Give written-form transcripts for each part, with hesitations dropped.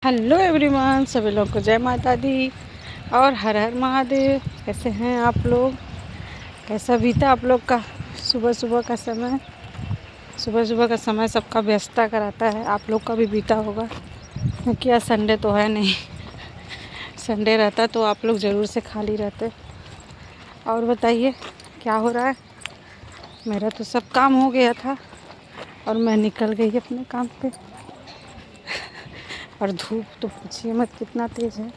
Hello everyone, सभी लोग को जय माता दी और हर हर महादेव। कैसे हैं आप लोग? कैसा बीता आप लोग का सुबह सुबह का समय? सुबह सुबह का समय सबका व्यस्तता कराता है, आप लोग का भी बीता होगा क्योंकि आज संडे तो है नहीं। संडे रहता तो आप लोग ज़रूर से खाली रहते। और बताइए क्या हो रहा है? मेरा तो सब काम हो गया था और मैं निकल गई अपने काम पे। और धूप तो पूछिए मत कितना तेज़ है।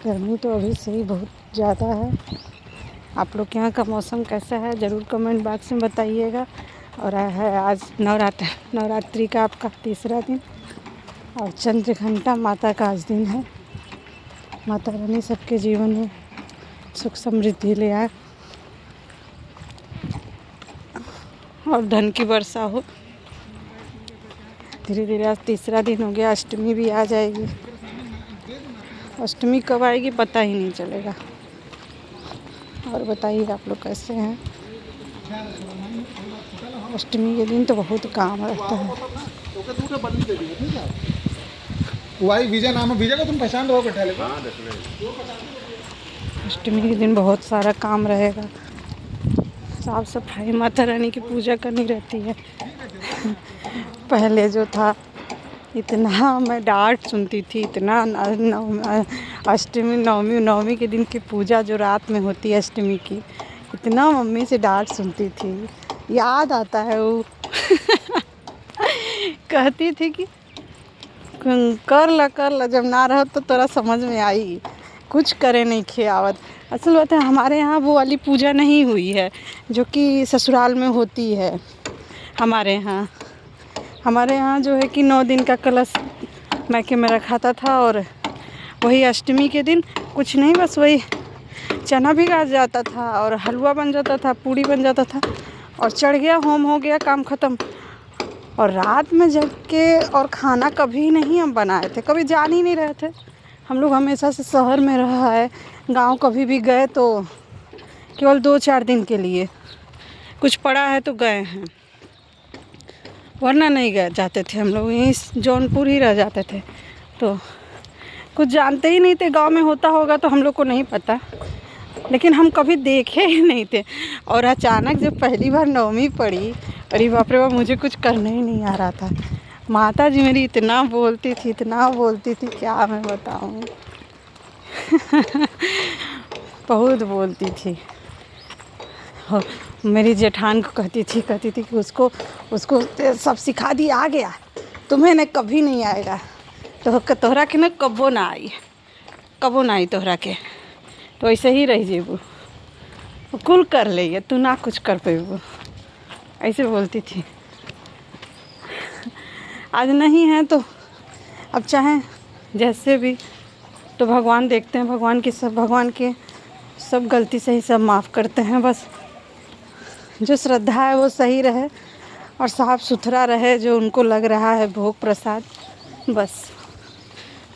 गर्मी तो अभी से ही बहुत ज़्यादा है। आप लोग के यहाँ का मौसम कैसा है ज़रूर कमेंट बॉक्स में बताइएगा। और है आज नवरात्रि का आपका तीसरा दिन और चंद्रघंटा माता का आज दिन है। माता रानी सबके जीवन में सुख समृद्धि ले आए और धन की वर्षा हो। धीरे धीरे आज तीसरा दिन हो गया, अष्टमी भी आ जाएगी। अष्टमी कब आएगी पता ही नहीं चलेगा। और बताइए आप लोग कैसे हैं? अष्टमी के दिन तो बहुत काम रहता है। वीजा नाम है, वीजा को तुम पहचान रहो बैठा लेगा। अष्टमी के दिन बहुत सारा काम रहेगा। साफ सफाई, माता रानी की पूजा करनी रहती है। पहले जो था इतना मैं डांट सुनती थी, इतना अष्टमी नवमी के दिन की पूजा जो रात में होती है अष्टमी की, इतना मम्मी से डांट सुनती थी। याद आता है वो कहती थी कि कर ला जब ना रहो तो तोरा समझ में आई, कुछ करे नहीं खियावत। असल बात है हमारे यहाँ वो वाली पूजा नहीं हुई है जो कि ससुराल में होती है। हमारे यहाँ जो है कि 9 दिन का कलश मैके में रखाता था और वही अष्टमी के दिन कुछ नहीं, बस वही चना भिगा जाता था और हलवा बन जाता था, पूड़ी बन जाता था और चढ़ गया, होम हो गया, काम ख़त्म। और रात में जग के और खाना कभी नहीं हम बनाए थे, कभी जान ही नहीं रहे थे। हम लोग हमेशा से शहर में रहा है, गांव कभी भी गए तो केवल 2-4 दिन के लिए कुछ पड़ा है तो गए हैं, वरना नहीं गए जाते थे। हम लोग यहीं जौनपुर ही रह जाते थे तो कुछ जानते ही नहीं थे। गांव में होता होगा तो हम लोग को नहीं पता, लेकिन हम कभी देखे ही नहीं थे। और अचानक जब पहली बार नवमी पड़ी, अरे बाप रे बाप, मुझे कुछ करने ही नहीं आ रहा था। माता जी मेरी इतना बोलती थी क्या मैं बताऊं। बहुत बोलती थी। और मेरी जेठान को कहती थी कि उसको सब सिखा दी, आ गया तुम्हें न कभी नहीं आएगा, तो तोहरा के न कबो ना आई तोहरा के, तो ऐसे ही रह जेबू, कुल कर ले तू ना कुछ कर पेबू, ऐसे बोलती थी। आज नहीं है तो अब चाहे जैसे भी, तो भगवान देखते हैं, भगवान के सब गलती से ही सब माफ़ करते हैं। बस जो श्रद्धा है वो सही रहे और साफ़ सुथरा रहे, जो उनको लग रहा है भोग प्रसाद, बस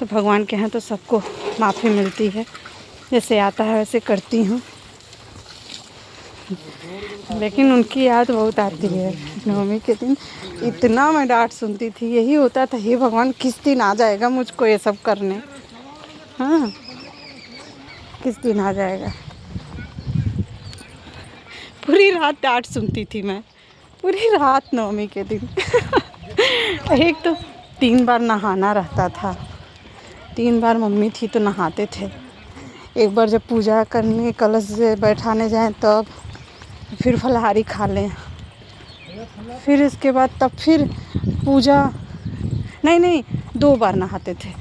तो भगवान के यहाँ तो सबको माफ़ी मिलती है। जैसे आता है वैसे करती हूँ, लेकिन उनकी याद बहुत आती है। नवमी के दिन इतना मैं डांट सुनती थी, यही होता था, हे भगवान किस दिन आ जाएगा मुझको ये सब करने। हाँ, किस दिन आ जाएगा। पूरी रात डांट सुनती थी मैं, पूरी रात नवमी के दिन। एक तो 3 बार नहाना रहता था, 3 बार मम्मी थी तो नहाते थे। एक बार जब पूजा करने कलश से बैठाने जाएं तब, फिर फलाहारी खा लें, फिर इसके बाद तब फिर पूजा, नहीं 2 बार नहाते थे,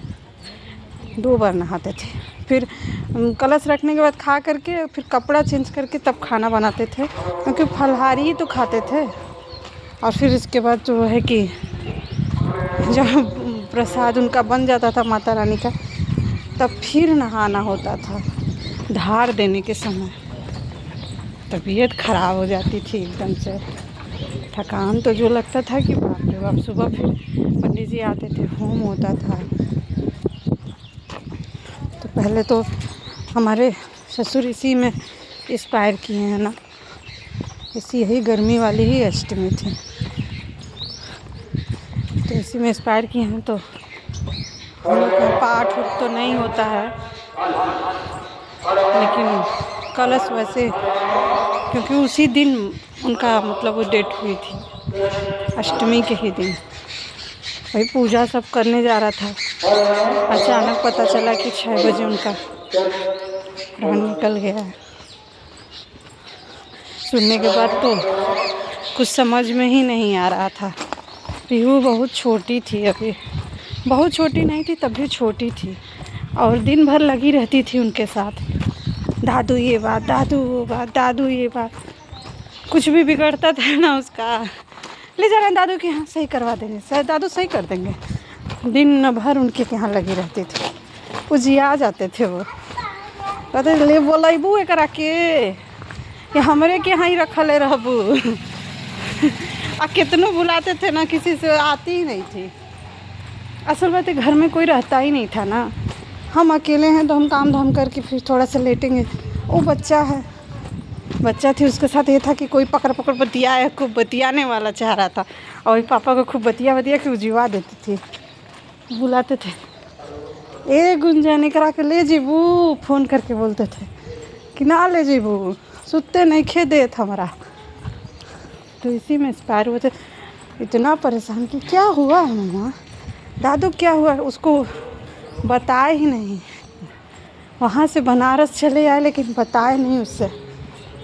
2 बार नहाते थे। फिर कलश रखने के बाद खा करके फिर कपड़ा चेंज करके तब खाना बनाते थे, क्योंकि फलाहारी ही तो खाते थे। और फिर इसके बाद जो है कि जब प्रसाद उनका बन जाता था माता रानी का, तब फिर नहाना होता था। धार देने के समय तबीयत ख़राब हो जाती थी एकदम से, थकान तो जो लगता था कि बाप रे बाप। सुबह फिर पंडित जी आते थे, होम होता था। तो पहले तो हमारे ससुर इसी में एक्सपायर किए हैं ना, यही गर्मी वाली ही अष्टमी थी तो इसी में एक्सपायर किए हैं। तो हम लोग का पाठ उठ तो नहीं होता है, लेकिन कलश वैसे, क्योंकि उसी दिन उनका मतलब वो डेट हुई थी, अष्टमी के ही दिन। वही पूजा सब करने जा रहा था, अचानक पता चला कि 6 बजे उनका प्राण निकल गया है। सुनने के बाद तो कुछ समझ में ही नहीं आ रहा था। पीहू बहुत छोटी थी, अभी बहुत छोटी नहीं थी, तब भी छोटी थी, और दिन भर लगी रहती थी उनके साथ। दादू ये बात, दादू वो बात, दादू ये बात। कुछ भी बिगड़ता था ना उसका, ले जा रहे हैं दादू के यहाँ, सही करवा देंगे, सर दादू सही कर देंगे। दिन भर उनके यहाँ लगी रहती थी। उजिया जाते थे वो, कहते ले बोलेबू एकरा के कि हमरे के यहाँ ही रखले रहबू। आ कितनों बुलाते थे ना, किसी से आती ही नहीं थी। असल बात है घर में कोई रहता ही नहीं था ना, हम अकेले हैं तो हम काम धाम करके फिर थोड़ा सा लेटेंगे। वो बच्चा है, बच्चा थी, उसके साथ ये था कि कोई पकड़ पकड़ बतियाए, खूब बतियाने वाला चाह रहा था, और वही पापा को खूब बतिया के उजिवा देती थी। बुलाते थे, ए गुंजन करा के ले जीबू, फ़ोन करके बोलते थे कि ना ले जीबू, सुते नहीं खे देत हमारा। तो इसी में एक्सपायर हुए थे। इतना परेशान कि क्या हुआ है मम्मा, दादू क्या हुआ, उसको बताए ही नहीं। वहाँ से बनारस चले आए लेकिन बताए नहीं उससे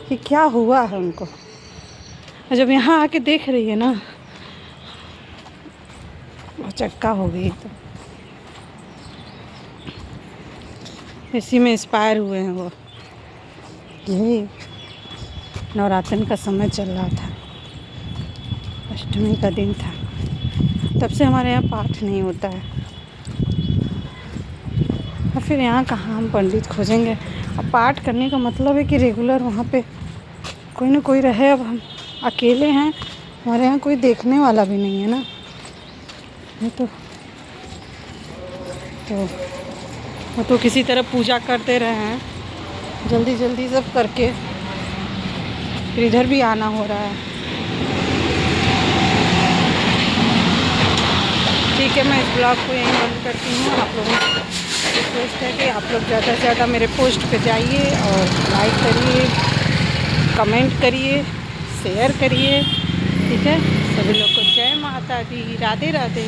कि क्या हुआ है उनको। और जब यहाँ आके देख रही है ना, वो चक्का हो गई। तो इसी में एक्सपायर हुए हैं वो। यही नवरात्र का समय चल रहा था, अष्टमी का दिन था, तब से हमारे यहाँ पाठ नहीं होता है। और फिर यहाँ कहाँ हम पंडित खोजेंगे। अब पाठ करने का मतलब है कि रेगुलर वहाँ पे कोई ना कोई रहे। अब हम अकेले हैं, हमारे यहाँ कोई देखने वाला भी नहीं है ना, नहीं तो वो तो किसी तरह पूजा करते रहे हैं, जल्दी जल्दी सब करके। फिर इधर भी आना हो रहा है। ठीक है, मैं इस ब्लॉग को यहीं बंद करती हूँ। आप लोगों से रिक्वेस्ट है कि आप लोग ज़्यादा से ज़्यादा मेरे पोस्ट पे जाइए और लाइक करिए, कमेंट करिए, शेयर करिए। ठीक है, सभी लोग को जय माता दी, राधे राधे।